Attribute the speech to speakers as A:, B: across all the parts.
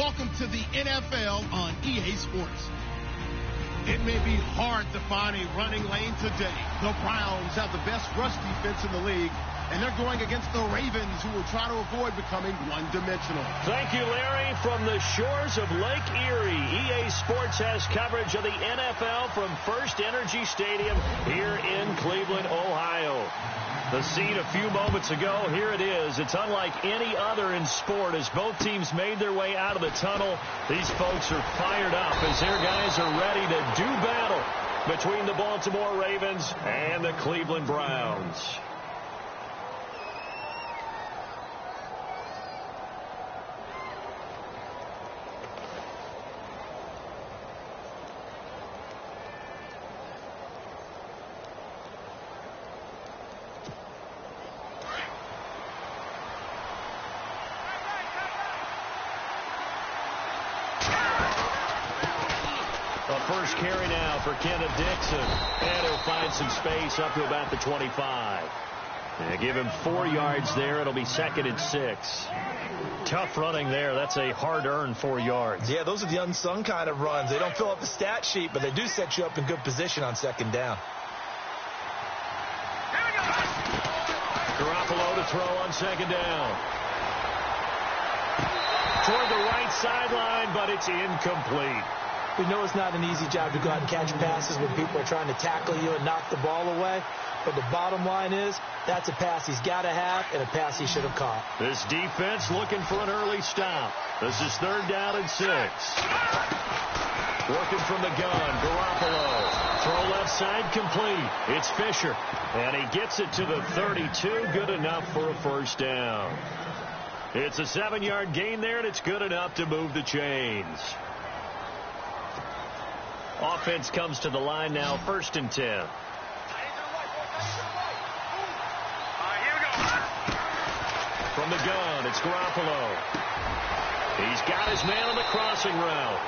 A: Welcome to the NFL on EA Sports. It may be hard to find a running lane today. The Browns have the best rush defense in the league, and they're going against the Ravens, who will try to avoid becoming one-dimensional.
B: Thank you, Larry. From the shores of Lake Erie, EA Sports has coverage of the NFL from First Energy Stadium here in Cleveland, Ohio. The scene a few moments ago, here it is. It's unlike any other in sport as both teams made their way out of the tunnel. These folks are fired up as their guys are ready to do battle between the Baltimore Ravens and the Cleveland Browns. First carry now for Kenneth Dixon. And he'll find some space up to about the 25. And give him 4 yards there. It'll be 2nd and 6. Tough running there. That's a hard-earned 4 yards.
C: Yeah, those are the unsung kind of runs. They don't fill up the stat sheet, but they do set you up in good position on 2nd down.
B: Garoppolo to throw on 2nd down. Toward the right sideline, but it's incomplete.
C: We know it's not an easy job to go out and catch passes when people are trying to tackle you and knock the ball away. But the bottom line is, that's a pass he's got to have and a pass he should have caught.
B: This defense looking for an early stop. This is 3rd down and 6. Working from the gun, Garoppolo. Throw left side complete. It's Fisher. And he gets it to the 32. Good enough for a 1st down. It's a 7-yard gain there, and it's good enough to move the chains. Offense comes to the line now, 1st and 10. From the gun, it's Garoppolo. He's got his man on the crossing route.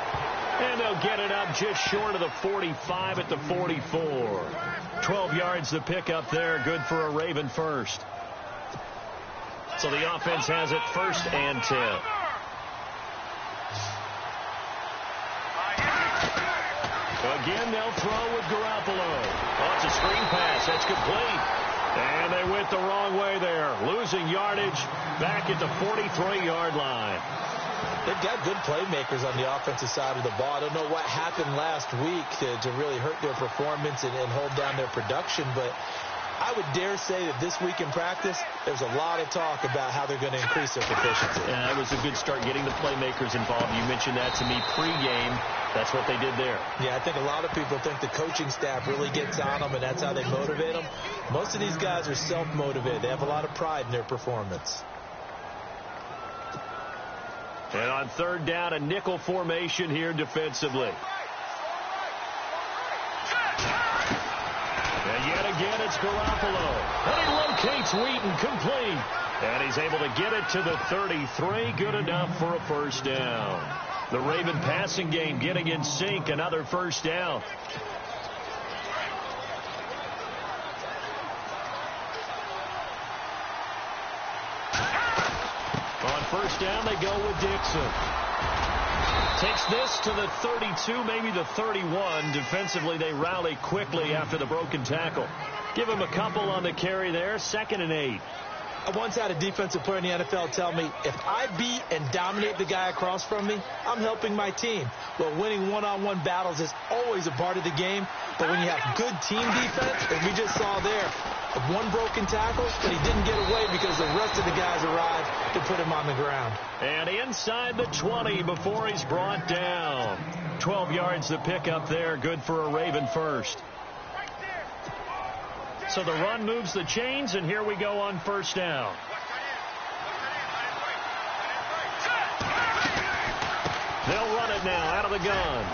B: And they'll get it up just short of the 45 at the 44. 12 yards to pick up there, good for a Raven first. So the offense has it 1st and 10. Again, they'll throw with Garoppolo. Oh, it's a screen pass. That's complete. And they went the wrong way there. Losing yardage back at the 43-yard line.
C: They've got good playmakers on the offensive side of the ball. I don't know what happened last week to really hurt their performance and hold down their production, but I would dare say that this week in practice, there's a lot of talk about how they're going to increase their proficiency.
B: Yeah, that was a good start getting the playmakers involved. You mentioned that to me pregame. That's what they did there.
C: Yeah, I think a lot of people think the coaching staff really gets on them, and that's how they motivate them. Most of these guys are self-motivated. They have a lot of pride in their performance.
B: And on 3rd down, a nickel formation here defensively. And yet again, it's Garoppolo. And he locates Wheaton complete. And he's able to get it to the 33. Good enough for a 1st down. The Raven passing game getting in sync. Another 1st down. On 1st down, they go with Dixon. Takes this to the 32, maybe the 31. Defensively, they rally quickly after the broken tackle. Give him a couple on the carry there. 2nd and 8.
C: I once had a defensive player in the NFL tell me, if I beat and dominate the guy across from me, I'm helping my team. Well, winning one-on-one battles is always a part of the game, but when you have good team defense, as we just saw there, one broken tackle, but he didn't get away because the rest of the guys arrived to put him on the ground.
B: And inside the 20 before he's brought down. 12 yards to pick up there, good for a Raven first. So the run moves the chains, and here we go on 1st down. They'll run it now out of the gun.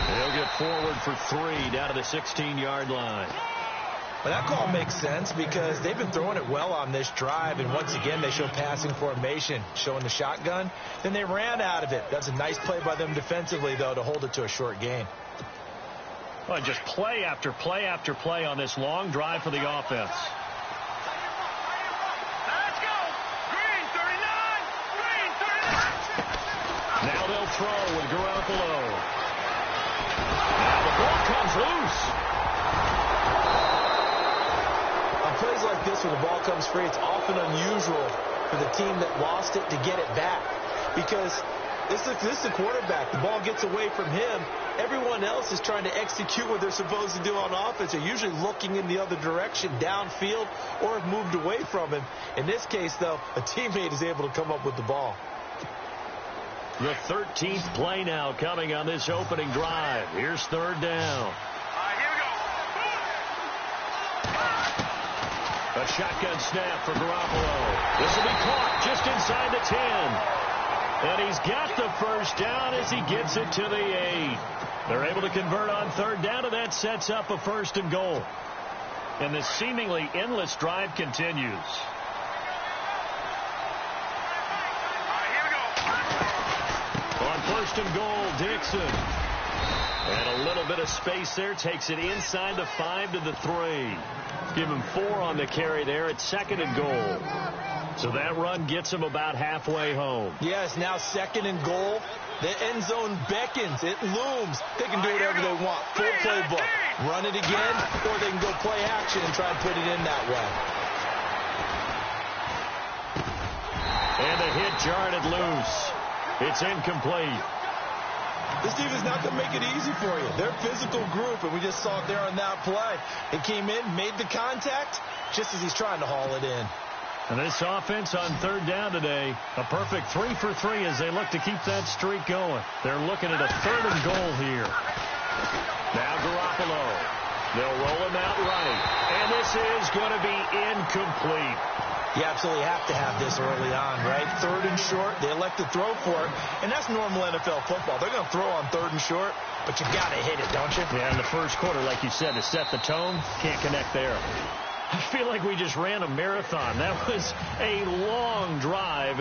B: They'll get forward for 3 down to the 16-yard line.
C: Well, that call makes sense because they've been throwing it well on this drive, and once again they show passing formation, showing the shotgun. Then they ran out of it. That's a nice play by them defensively, though, to hold it to a short gain.
B: Well, just play after play after play on this long drive for the offense. Now they'll throw with Garoppolo. Now the ball comes loose.
C: On plays like this, when the ball comes free, it's often unusual for the team that lost it to get it back. Because this is the quarterback. The ball gets away from him. Everyone else is trying to execute what they're supposed to do on offense. They're usually looking in the other direction, downfield, or have moved away from him. In this case, though, a teammate is able to come up with the ball.
B: The 13th play now coming on this opening drive. Here's third down.
D: Here we go.
B: A shotgun snap for Garoppolo. This will be caught just inside the 10. And he's got the first down as he gets it to the 8. They're able to convert on third down, and that sets up a 1st and goal. And the seemingly endless drive continues.
D: Here we go.
B: On 1st and goal, Dixon. And a little bit of space there. Takes it inside the 5 to the 3. Give him 4 on the carry there at 2nd and goal. So that run gets him about halfway home.
C: Yes, now 2nd and goal. The end zone beckons. It looms. They can do whatever they want. Full playbook. Run it again, or they can go play action and try and put it in that way.
B: And the hit jarred it loose. It's incomplete.
C: This team is not going to make it easy for you. They're a physical group, and we just saw it there on that play. It came in, made the contact, just as he's trying to haul it in.
B: And this offense on third down today, a perfect 3 for 3 as they look to keep that streak going. They're looking at a 3rd and goal here. Now Garoppolo. They'll roll him out right. And this is going to be incomplete.
C: You absolutely have to have this early on, right? 3rd and short, they elect to throw for it. And that's normal NFL football. They're going to throw on 3rd and short, but you got to hit it, don't you?
B: Yeah, in the first quarter, like you said, to set the tone, can't connect there. I feel like we just ran a marathon. That was a long drive.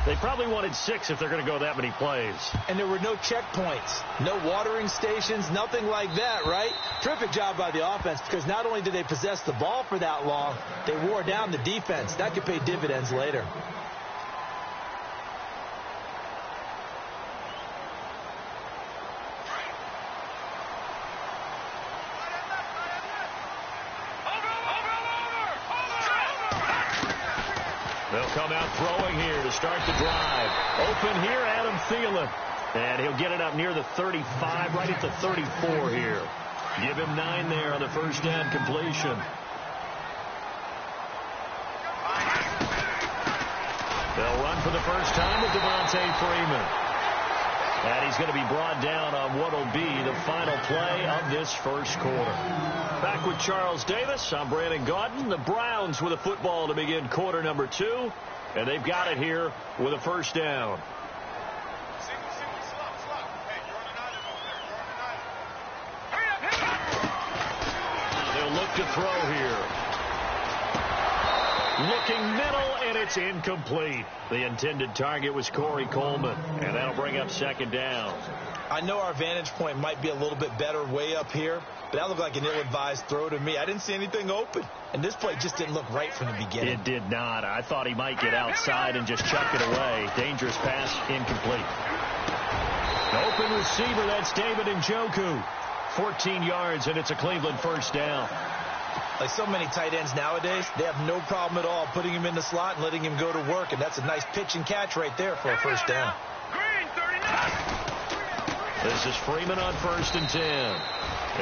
B: They probably wanted 6 if they're going to go that many plays.
C: And there were no checkpoints, no watering stations, nothing like that, right? Terrific job by the offense, because not only did they possess the ball for that long, they wore down the defense. That could pay dividends later.
B: They'll come out throwing here to start the drive. Open here, Adam Thielen. And he'll get it up near the 35, right at the 34 here. Give him 9 there on the first down completion. They'll run for the first time with Devontae Freeman. And he's going to be brought down on what will be the final play of this first quarter. Back with Charles Davis. I'm Brandon Gaudin. The Browns with a football to begin quarter number 2. And they've got it here with a first down. They'll look to throw here. Looking middle, and it's incomplete. The intended target was Corey Coleman, and that'll bring up second down.
C: I know our vantage point might be a little bit better way up here, but that looked like an ill-advised throw to me. I didn't see anything open, and this play just didn't look right from the beginning.
B: It did not. I thought he might get outside and just chuck it away. Dangerous pass, incomplete. Open receiver, that's David Njoku. 14 yards, and it's a Cleveland first down.
C: Like so many tight ends nowadays, they have no problem at all putting him in the slot and letting him go to work, and that's a nice pitch and catch right there for a first down.
B: This is Freeman on 1st and 10.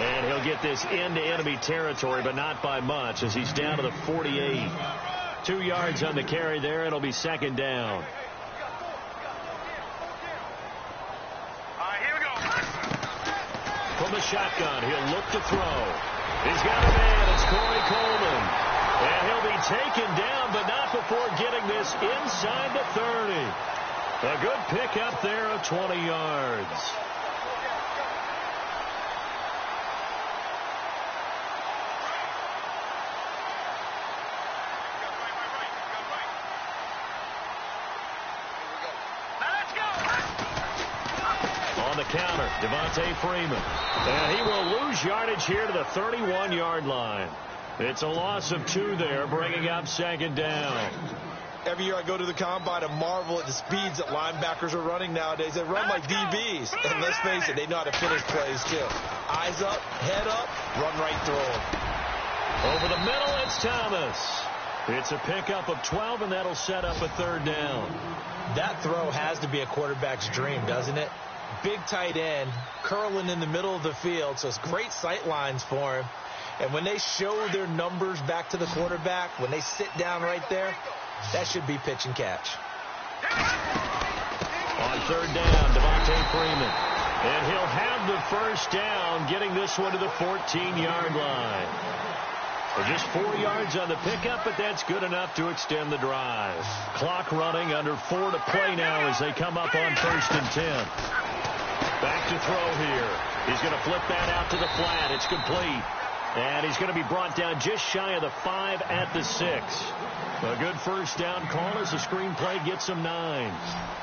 B: And he'll get this into enemy territory, but not by much, as he's down to the 48. 2 yards on the carry there, and it'll be second down.
D: Here we go.
B: From the shotgun, he'll look to throw. He's got a man. It's Corey Coleman. And he'll be taken down, but not before getting this inside the 30. A good pickup there of 20 yards. On the counter, Devontae Freeman. And he will lose yardage here to the 31-yard line. It's a loss of 2 there, bringing up second down.
C: Every year I go to the combine and marvel at the speeds that linebackers are running nowadays. They run like DBs. And let's face it, they know how to finish plays too. Eyes up, head up, run right through them.
B: Over the middle, it's Thomas. It's a pickup of 12, and that'll set up a third down.
C: That throw has to be a quarterback's dream, doesn't it? Big tight end, curling in the middle of the field, so it's great sight lines for him. And when they show their numbers back to the quarterback, when they sit down right there, that should be pitch and catch.
B: On third down, Devontae Freeman. And he'll have the first down, getting this one to the 14-yard line. So just 4 yards on the pickup, but that's good enough to extend the drive. Clock running, under 4 to play now as they come up on 1st and 10. Back to throw here. He's going to flip that out to the flat. It's complete. And he's going to be brought down just shy of the 5 at the 6. A good first down call as the screenplay gets him 9.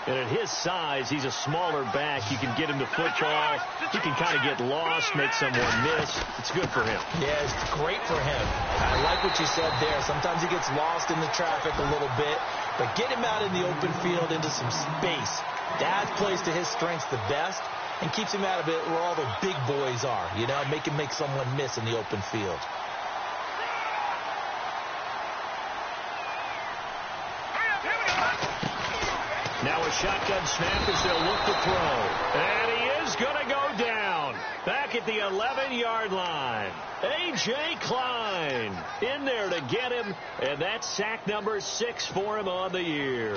B: And at his size, he's a smaller back. You can get him to football. He can kind of get lost, make someone miss. It's good for him.
C: Yeah, it's great for him. I like what you said there. Sometimes he gets lost in the traffic a little bit. But get him out in the open field into some space. That plays to his strengths the best and keeps him out of it where all the big boys are. You know, make him make someone miss in the open field.
B: Now a shotgun snap as they'll look to throw. And he is going to go down. Back at the 11-yard line. A.J. Klein in there to get him. And that's sack number 6 for him on the year.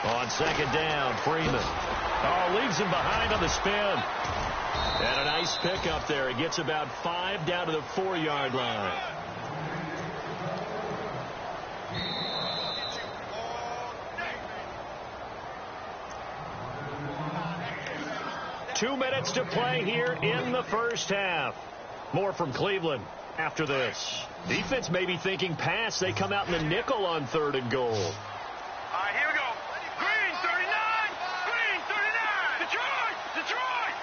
B: On second down, Freeman. Oh, leaves him behind on the spin. And a nice pickup there. He gets about 5 down to the 4-yard line. Two minutes to play here in the first half. More from Cleveland after this. Defense may be thinking pass. They come out in the nickel on 3rd and goal.
D: All right, here we go. Green, 39. Green, 39. Detroit. Detroit.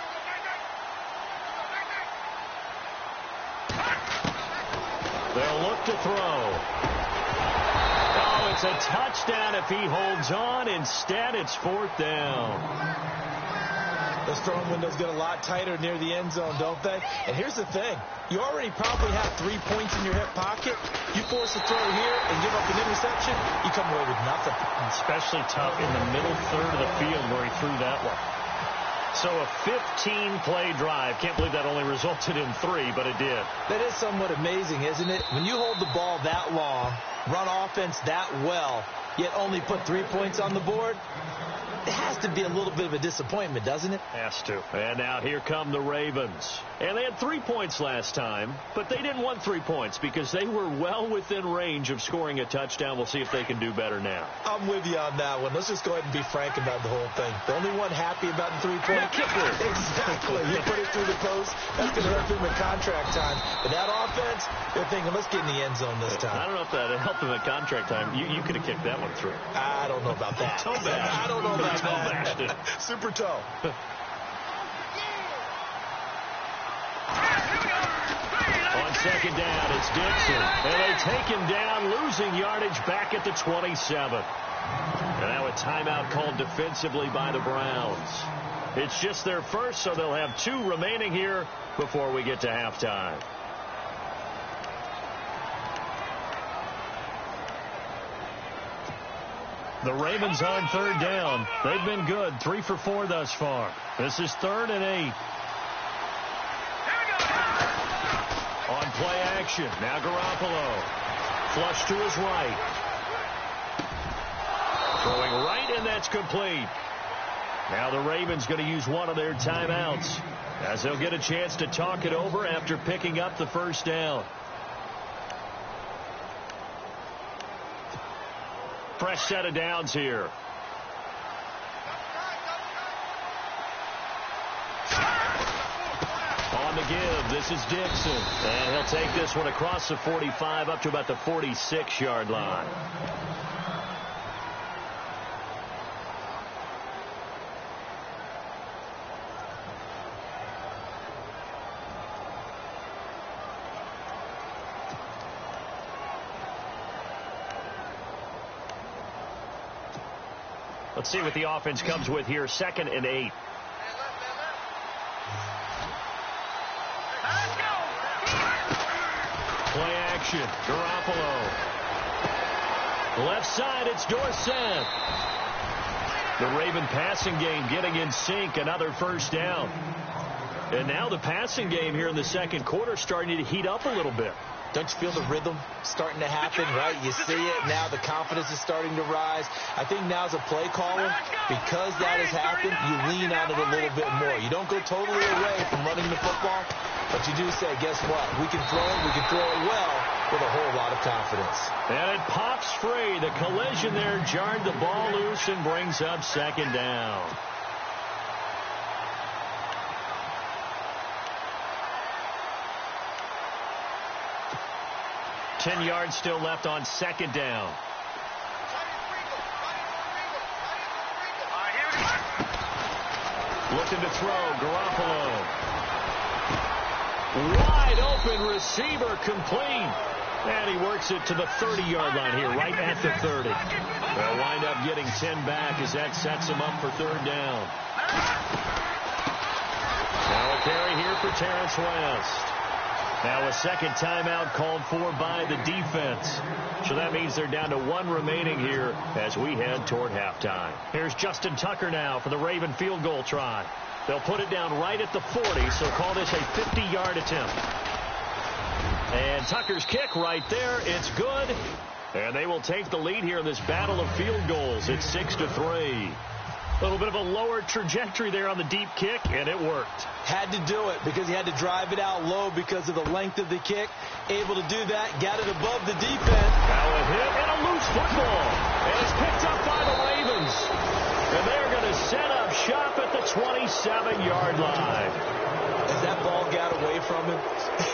B: They'll look to throw. Oh, it's a touchdown if he holds on. Instead, it's 4th down.
C: Those throwing windows get a lot tighter near the end zone, don't they? And here's the thing. You already probably have 3 points in your hip pocket. You force a throw here and give up an interception, you come away with nothing.
B: Especially tough in the middle third of the field where he threw that one. So a 15-play drive. Can't believe that only resulted in 3, but it did.
C: That is somewhat amazing, isn't it? When you hold the ball that long, run offense that well, yet only put 3 points on the board, it has to be a little bit of a disappointment, doesn't it?
B: Has to. And now here come the Ravens. And they had 3 points last time, but they didn't want 3 points because they were well within range of scoring a touchdown. We'll see if they can do better now.
C: I'm with you on that one. Let's just go ahead and be frank about the whole thing. The only one happy about the 3-point
B: kicker.
C: Exactly. You put it through the post. That's going to help him in contract time. But that offense, they're thinking, let's get in the end zone this time.
B: I don't know if that helped him at contract time. You could have kicked that one through.
C: I don't know about that.
B: Toe bash.
C: I don't know about
B: Toe
C: that.
B: bashed it.
C: Super toe.
B: On second down, it's Dixon. And they take him down, losing yardage back at the 27. And now a timeout called defensively by the Browns. It's just their first, so they'll have 2 remaining here before we get to halftime. The Ravens on 3rd down. They've been good. 3 for 4 thus far. This is 3rd and 8. On play action. Now Garoppolo. Flush to his right. Throwing right, and that's complete. Now the Ravens going to use one of their timeouts as they'll get a chance to talk it over after picking up the first down. Fresh set of downs here. On the give, this is Dixon. And he'll take this one across the 45 up to about the 46-yard line. Let's see what the offense comes with here. 2nd and 8. Play action. Garoppolo. Left side, it's Dorsett. The Raven passing game getting in sync. Another first down. And now the passing game here in the second quarter starting to heat up a little bit.
C: Don't you feel the rhythm starting to happen, right? You see it. Now the confidence is starting to rise. I think now as a play caller, because that has happened, you lean on it a little bit more. You don't go totally away from running the football, but you do say, guess what? We can throw it. We can throw it well with a whole lot of confidence.
B: And it pops free. The collision there jarred the ball loose and brings up 2nd down. 10 yards still left on 2nd down. Looking to throw. Garoppolo. Wide open receiver complete. And he works it to the 30-yard line here, right at the 30. They'll wind up getting 10 back as that sets him up for 3rd down. Now a carry here for Terrence West. Now a second timeout called for by the defense. So that means they're down to 1 remaining here as we head toward halftime. Here's Justin Tucker now for the Raven field goal try. They'll put it down right at the 40, so call this a 50-yard attempt. And Tucker's kick right there. It's good. And they will take the lead here in this battle of field goals. It's 6-3. A little bit of a lower trajectory there on the deep kick, and it worked.
C: Had to do it because he had to drive it out low because of the length of the kick. Able to do that, got it above the defense.
B: Now a hit and a loose football. And it's picked up by the Ravens. And they're going to set up shop at the 27-yard line.
C: As that ball got away from him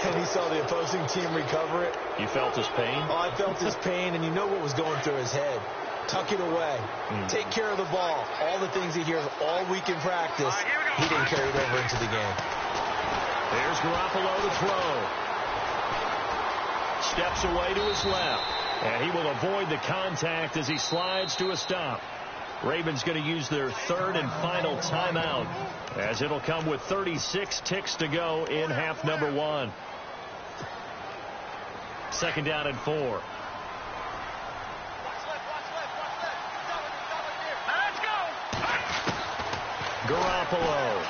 C: and he saw the opposing team recover it.
B: You felt his pain?
C: Oh, I felt his pain, and you know what was going through his head. Tuck it away. Take care of the ball. All the things he hears all week in practice, he didn't carry it over into the game.
B: There's Garoppolo to throw. Steps away to his left. And he will avoid the contact as he slides to a stop. Ravens going to use their 3rd and final timeout as it'll come with 36 ticks to go in half number 1. 2nd down and 4. Garoppolo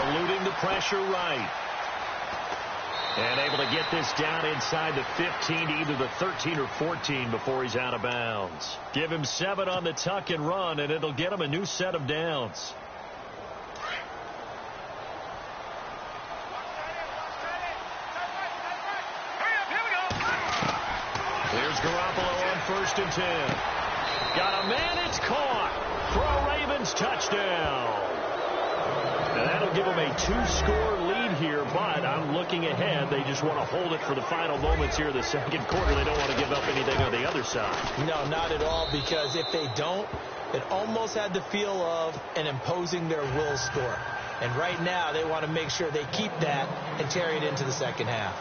B: eluding the pressure right. And able to get this down inside the 15 to either the 13 or 14 before he's out of bounds. Give him 7 on the tuck and run, and it'll get him a new set of downs. Here's Garoppolo on 1st and 10. Got a man, it's caught for a Ravens touchdown. And that'll give them a 2-score lead here, but I'm looking ahead. They just want to hold it for the final moments here in the second quarter. They don't want to give up anything on the other side.
C: No, not at all, because if they don't, it almost had the feel of an imposing their will score. And right now, they want to make sure they keep that and carry it into the second half.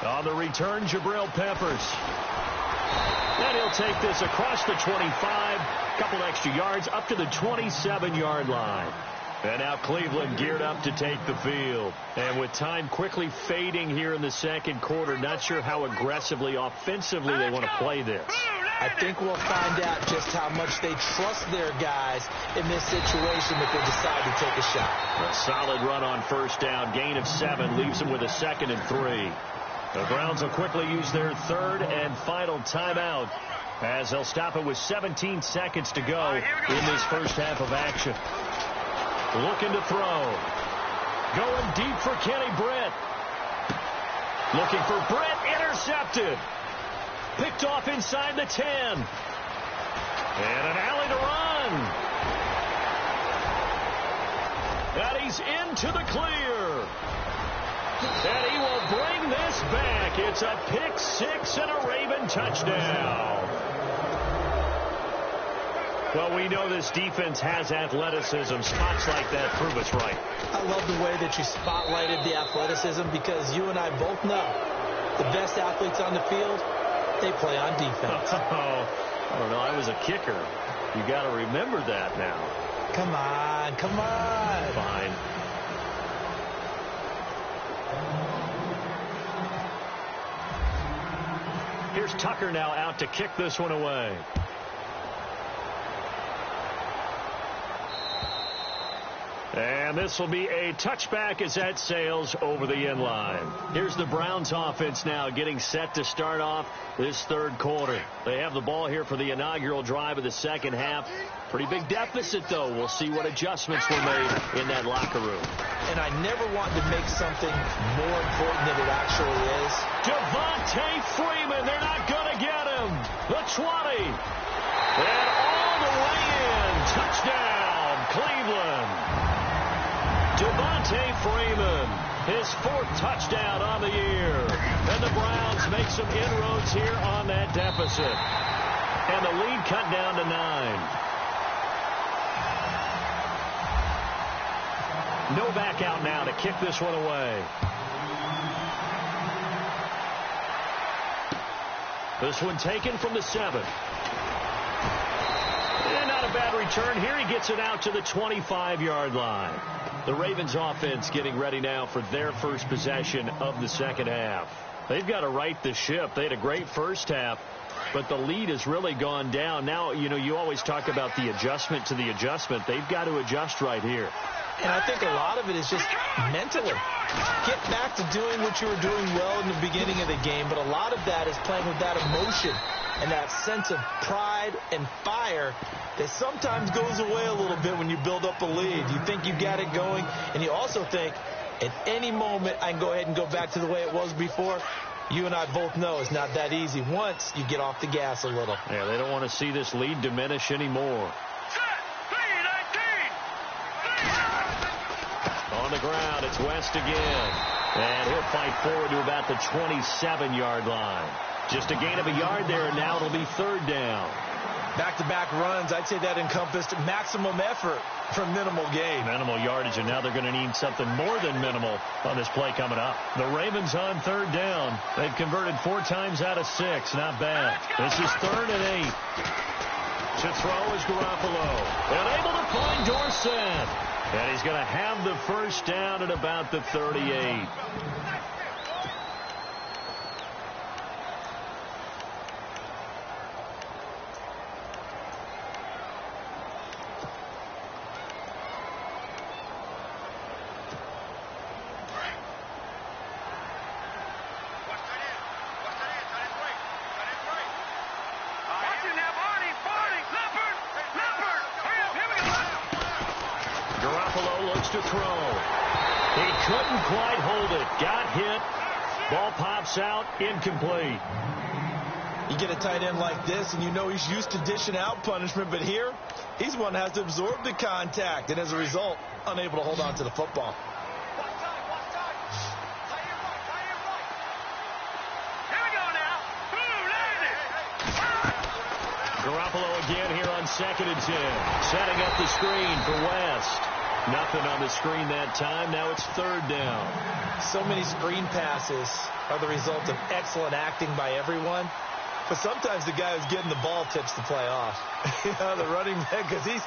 B: On the return, Jabril Peppers. And he'll take this across the 25, a couple extra yards, up to the 27-yard line. And now Cleveland geared up to take the field. And with time quickly fading here in the second quarter, not sure how aggressively, offensively they want to play this.
C: I think we'll find out just how much they trust their guys in this situation if they decide to take a shot.
B: A solid run on 1st down, gain of 7, leaves them with a 2nd and 3. The Browns will quickly use their 3rd and final timeout as they'll stop it with 17 seconds to go in this first half of action. Looking to throw. Going deep for Kenny Britt. Looking for Britt. Intercepted. Picked off inside the 10. And an alley to run. And he's into the clear. And he will bring this back. It's a pick 6 and a Raven touchdown. Well, we know this defense has athleticism. Spots like that prove us right.
C: I love the way that you spotlighted the athleticism because you and I both know the best athletes on the field, they play on defense.
B: I don't know. I was a kicker. You got to remember that now.
C: Come on, come on.
B: Fine. Here's Tucker now out to kick this one away. And this will be a touchback as that sails over the end line. Here's the Browns offense now getting set to start off this third quarter. They have the ball here for the inaugural drive of the second half. Pretty big deficit, though. We'll see what adjustments were made in that locker room.
C: And I never want to make something more important than it actually is.
B: Devontae Freeman, they're not going to get him. The 20. And all the way in. Touchdown, Cleveland. Devontae Freeman, his 4th touchdown on the year. And the Browns make some inroads here on that deficit. And the lead cut down to 9. No back out now to kick this one away. This one taken from the 7. And not a bad return here. He gets it out to the 25-yard line. The Ravens offense getting ready now for their first possession of the second half. They've got to right the ship. They had a great first half, but the lead has really gone down. Now, you know, you always talk about the adjustment to the adjustment. They've got to adjust right here.
C: And I think a lot of it is just mentally. Get back to doing what you were doing well in the beginning of the game, but a lot of that is playing with that emotion and that sense of pride and fire that sometimes goes away a little bit when you build up a lead. You think you got it going, and you also think at any moment I can go ahead and go back to the way it was before. You and I both know it's not that easy once you get off the gas a little.
B: Yeah, they don't want to see this lead diminish anymore. On the ground, it's West again. And he'll fight forward to about the 27-yard line. Just a gain of a yard there, and now it'll be 3rd down.
C: Back-to-back runs, I'd say that encompassed maximum effort for minimal gain.
B: Minimal yardage, and now they're going to need something more than minimal on this play coming up. The Ravens on 3rd down. They've converted 4 times out of 6. Not bad. This is 3rd and 8. To throw is Garoppolo. And able to find Dorsett. And he's going to have the first down at about the 38. To throw. He couldn't quite hold it. Got hit. Ball pops out. Incomplete.
C: You get a tight end like this, and you know he's used to dishing out punishment, but here, he's one that has to absorb the contact, and as a result, unable to hold on to the football.
D: Here we go now.
B: Garoppolo again here on 2nd and 10. Setting up the screen for West. Nothing on the screen that time. Now it's 3rd down.
C: So many screen passes are the result of excellent acting by everyone. But sometimes the guy who's getting the ball tips the play off. You know, the running back, because he's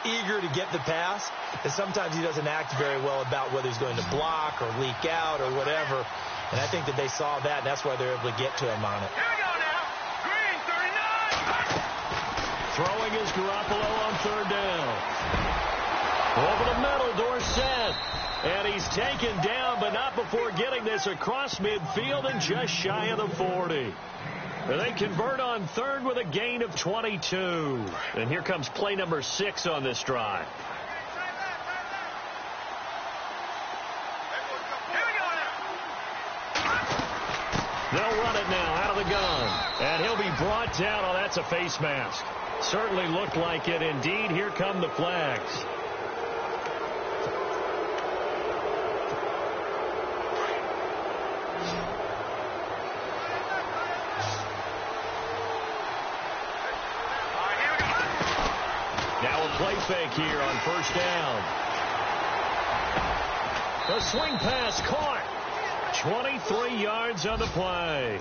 C: eager to get the pass. And sometimes he doesn't act very well about whether he's going to block or leak out or whatever. And I think that they saw that, and that's why they're able to get to him on it.
D: Here we go now. Green, 39.
B: Throwing is Garoppolo on 3rd down. Over the middle, Dorsett. And he's taken down, but not before getting this across midfield and just shy of the 40. And they convert on 3rd with a gain of 22. And here comes play number 6 on this drive. They'll run it now out of the gun. And he'll be brought down. Oh, that's a face mask. Certainly looked like it. Indeed, here come the flags. Now a play fake here on 1st down. The swing pass caught. 23 yards on the play.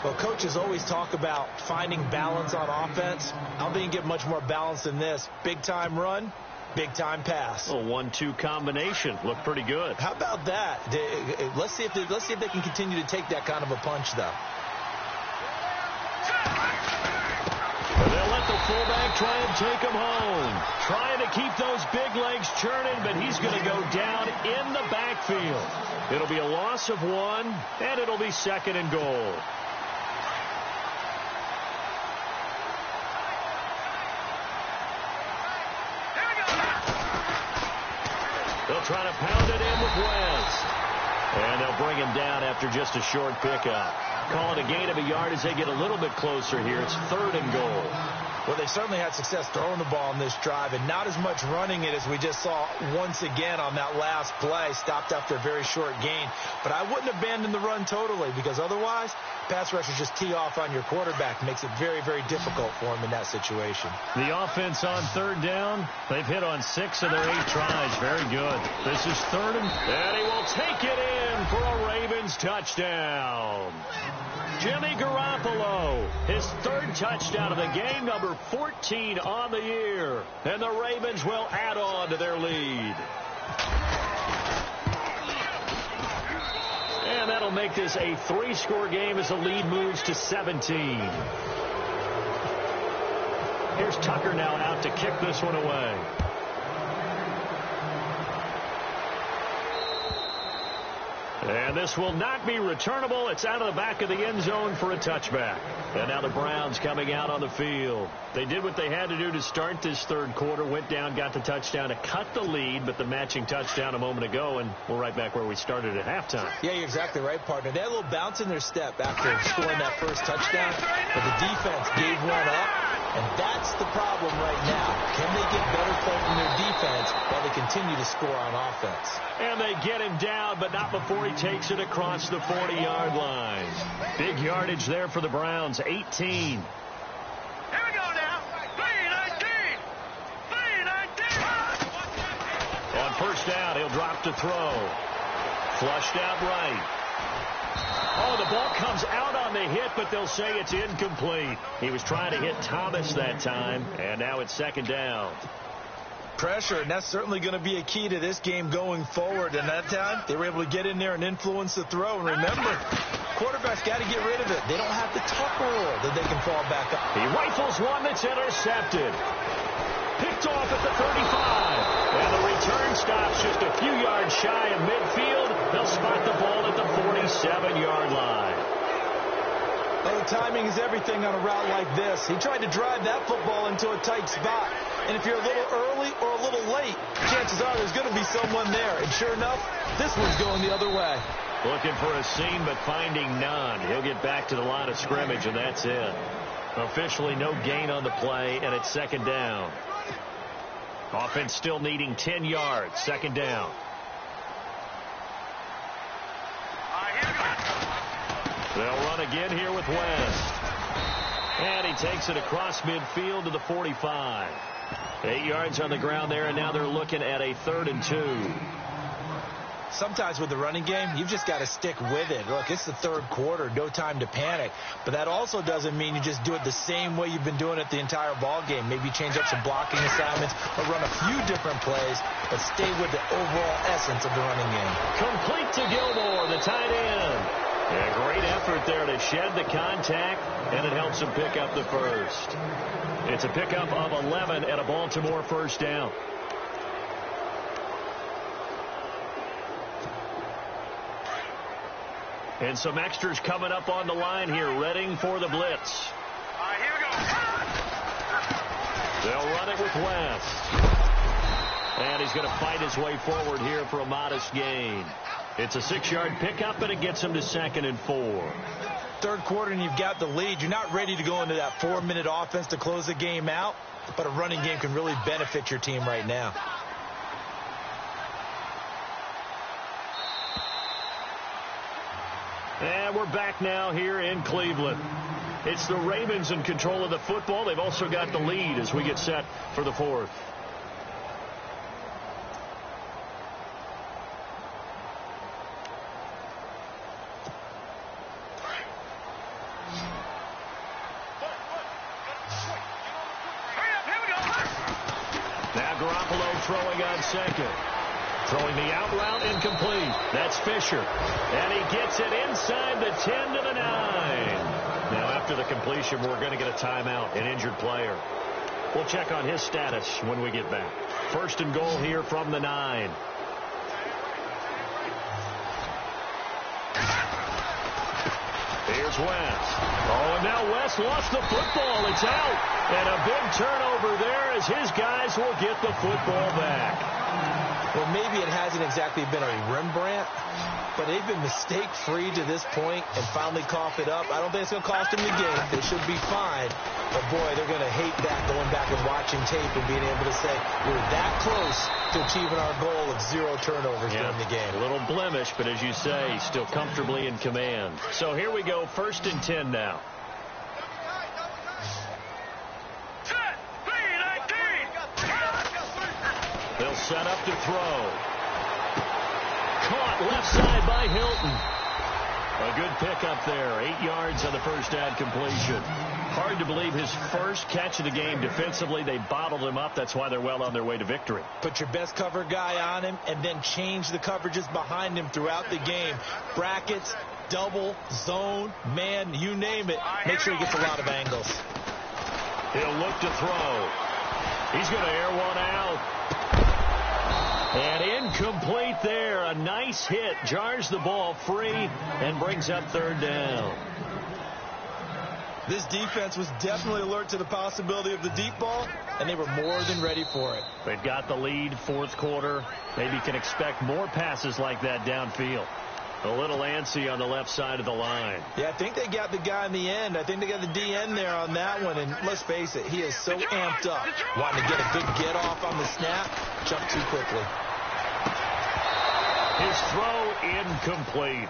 C: Well, coaches always talk about finding balance on offense. I don't think you get much more balance than this. Big-time run, big-time pass.
B: A 1-2 combination. Looked pretty good.
C: How about that? Let's see if they can continue to take that kind of a punch, though.
B: They'll let the fullback try and take him home. Trying to keep those big legs churning, but he's going to go down in the backfield. It'll be a loss of 1, and it'll be 2nd and goal. They'll try to pound it in with Wentz. And they'll bring him down after just a short pickup. Call it a gain of a yard as they get a little bit closer here. It's 3rd and goal.
C: Well, they certainly had success throwing the ball in this drive, and not as much running it as we just saw once again on that last play. Stopped after a very short gain. But I wouldn't abandon the run totally, because otherwise, pass rushers just tee off on your quarterback. Makes it very, very difficult for him in that situation.
B: The offense on 3rd down. They've hit on 6 of their 8 tries. Very good. This is 3rd, and he will take it in for a Ravens touchdown. Jimmy Garoppolo, his 3rd touchdown of the game, number 14 on the year. And the Ravens will add on to their lead. And that'll make this a 3-score game as the lead moves to 17. Here's Tucker now out to kick this one away. And this will not be returnable. It's out of the back of the end zone for a touchback. And now the Browns coming out on the field. They did what they had to do to start this 3rd quarter. Went down, got the touchdown to cut the lead, but the matching touchdown a moment ago, and we're right back where we started at halftime.
C: Yeah, you're exactly right, partner. They had a little bounce in their step after scoring that first touchdown, but the defense gave one up. And that's the problem right now. Can they get better play from their defense while they continue to score on offense?
B: And they get him down, but not before he takes it across the 40-yard line. Big yardage there for the Browns, 18.
D: Here we go now. 3-19. 3-19.
B: On 1st down, he'll drop to throw. Flushed out right. Oh, the ball comes out on the hit, but they'll say it's incomplete. He was trying to hit Thomas that time, and now it's 2nd down.
C: Pressure, and that's certainly going to be a key to this game going forward. And that time, they were able to get in there and influence the throw. And remember, quarterbacks got to get rid of it. They don't have the Tucker rule that they can fall back up.
B: He rifles one that's intercepted. Picked off at the 35. And the return stops just a few yards shy of midfield. They'll spot the ball at the 47-yard line.
C: Well, timing is everything on a route like this. He tried to drive that football into a tight spot. And if you're a little early or a little late, chances are there's going to be someone there. And sure enough, this one's going the other way.
B: Looking for a seam, but finding none. He'll get back to the line of scrimmage, and that's it. Officially no gain on the play, and it's 2nd down. Offense still needing 10 yards. 2nd down. They'll run again here with West. And he takes it across midfield to the 45. 8 yards on the ground there, and now they're looking at a 3rd and 2.
C: Sometimes with the running game, you've just got to stick with it. Look, it's the 3rd quarter, no time to panic. But that also doesn't mean you just do it the same way you've been doing it the entire ball game. Maybe change up some blocking assignments or run a few different plays, but stay with the overall essence of the running game.
B: Complete to Gilmore, the tight end. Yeah, great effort there to shed the contact, and it helps him pick up the first. It's a pickup of 11 at a Baltimore 1st down. And some extras coming up on the line here, readying for the blitz.
D: Here we go.
B: They'll run it with West. And he's going to fight his way forward here for a modest gain. It's a 6-yard pickup, and it gets him to 2nd and 4.
C: 3rd quarter, and you've got the lead. You're not ready to go into that 4-minute offense to close the game out, but a running game can really benefit your team right now.
B: And we're back now here in Cleveland. It's the Ravens in control of the football. They've also got the lead as we get set for the 4th. throwing on second. Throwing the out route, incomplete. That's Fisher. And he gets it inside the 10 to the 9. Now, after the completion, we're going to get a timeout, an injured player. We'll check on his status when we get back. First and goal here from the 9. Here's West. Oh, and now West lost the football. It's out. And a big turnover there as his guys will get the football back.
C: Well, maybe it hasn't exactly been a Rembrandt, but they've been mistake-free to this point and finally cough it up. I don't think it's going to cost them the game. They should be fine. But, boy, they're going to hate that, going back and watching tape and being able to say, we're that close to achieving our goal of 0 turnovers during the game.
B: A little blemish, but as you say, still comfortably in command. So here we go, 1st and 10 now. They'll set up to throw. Caught left side by Hilton. A good pickup there. 8 yards on the first down completion. Hard to believe his first catch of the game defensively. They bottled him up. That's why they're well on their way to victory.
C: Put your best cover guy on him and then change the coverages behind him throughout the game. Brackets, double, zone, man, you name it. Make sure he gets a lot of angles.
B: He'll look to throw. He's going to air one out. And incomplete there. A nice hit. Jars the ball free and brings up 3rd down.
C: This defense was definitely alert to the possibility of the deep ball, and they were more than ready for it.
B: They've got the lead, 4th quarter. Maybe can expect more passes like that downfield. A little antsy on the left side of the line.
C: Yeah, I think they got the guy in the end. I think they got the DN there on that one. And let's face it, he is so amped up. Wanting to get a good get-off on the snap, jump too quickly.
B: His throw incomplete.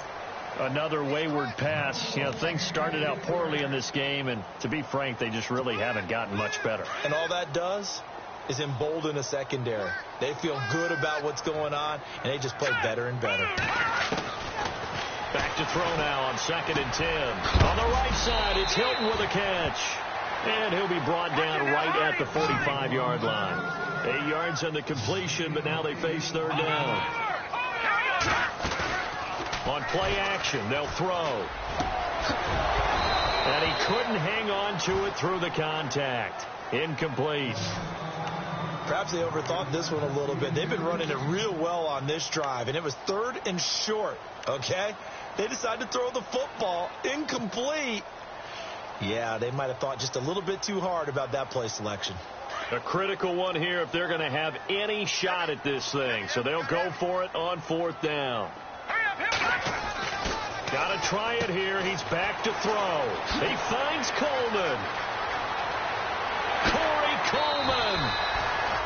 B: Another wayward pass. You know, things started out poorly in this game, and to be frank, they just really haven't gotten much better.
C: And all that does is embolden a secondary. They feel good about what's going on, and they just play better and better.
B: Back to throw now on 2nd and 10. On the right side, it's Hilton with a catch. And he'll be brought down right at the 45-yard line. 8 yards on the completion, but now they face 3rd down. On play action, they'll throw. And he couldn't hang on to it through the contact. Incomplete.
C: Perhaps they overthought this one a little bit. They've been running it real well on this drive, and it was 3rd and short, okay? They decided to throw the football. Incomplete. Yeah, they might have thought just a little bit too hard about that play selection.
B: A critical one here if they're going to have any shot at this thing. So they'll go for it on 4th down. Got to try it here. He's back to throw. He finds Coleman. Corey Coleman.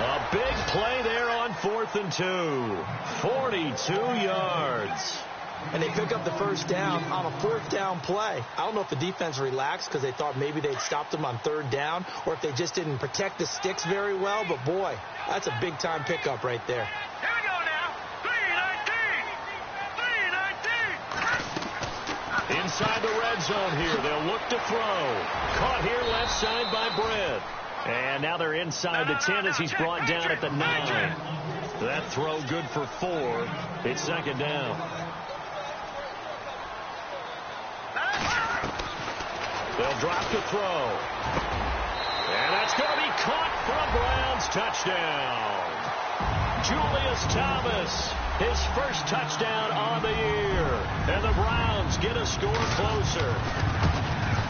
B: A big play there on 4th and 2. 42 yards.
C: And they pick up the first down on a 4th down play. I don't know if the defense relaxed because they thought maybe they'd stopped them on 3rd down, or if they just didn't protect the sticks very well. But, boy, that's a big-time pickup right there.
D: Here we go now. 3-19.
B: Inside the red zone here. They'll look to throw. Caught here left side by Brett. And now they're inside the 10 as he's brought down at the 9. That throw good for 4. It's 2nd down. They'll drop to throw. And that's going to be caught for a Browns touchdown. Julius Thomas, his first touchdown on the year. And the Browns get a score closer.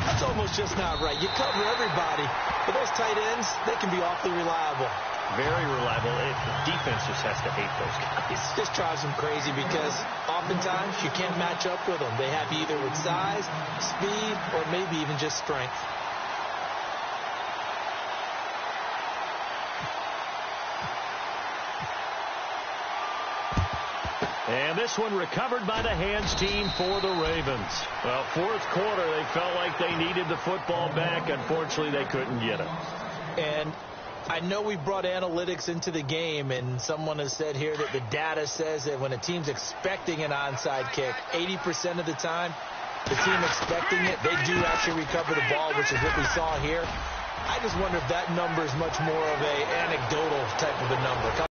C: That's almost just not right. You cover everybody, but those tight ends, they can be awfully reliable.
B: Very reliable. The defense just has to hate those guys.
C: It just drives them crazy because oftentimes you can't match up with them. They have either with size, speed, or maybe even just strength.
B: And this one recovered by the hands team for the Ravens. Well, 4th quarter, they felt like they needed the football back. Unfortunately, they couldn't get it.
C: And I know we brought analytics into the game, and someone has said here that the data says that when a team's expecting an onside kick, 80% of the time, the team expecting it, they do actually recover the ball, which is what we saw here. I just wonder if that number is much more of an anecdotal type of a number.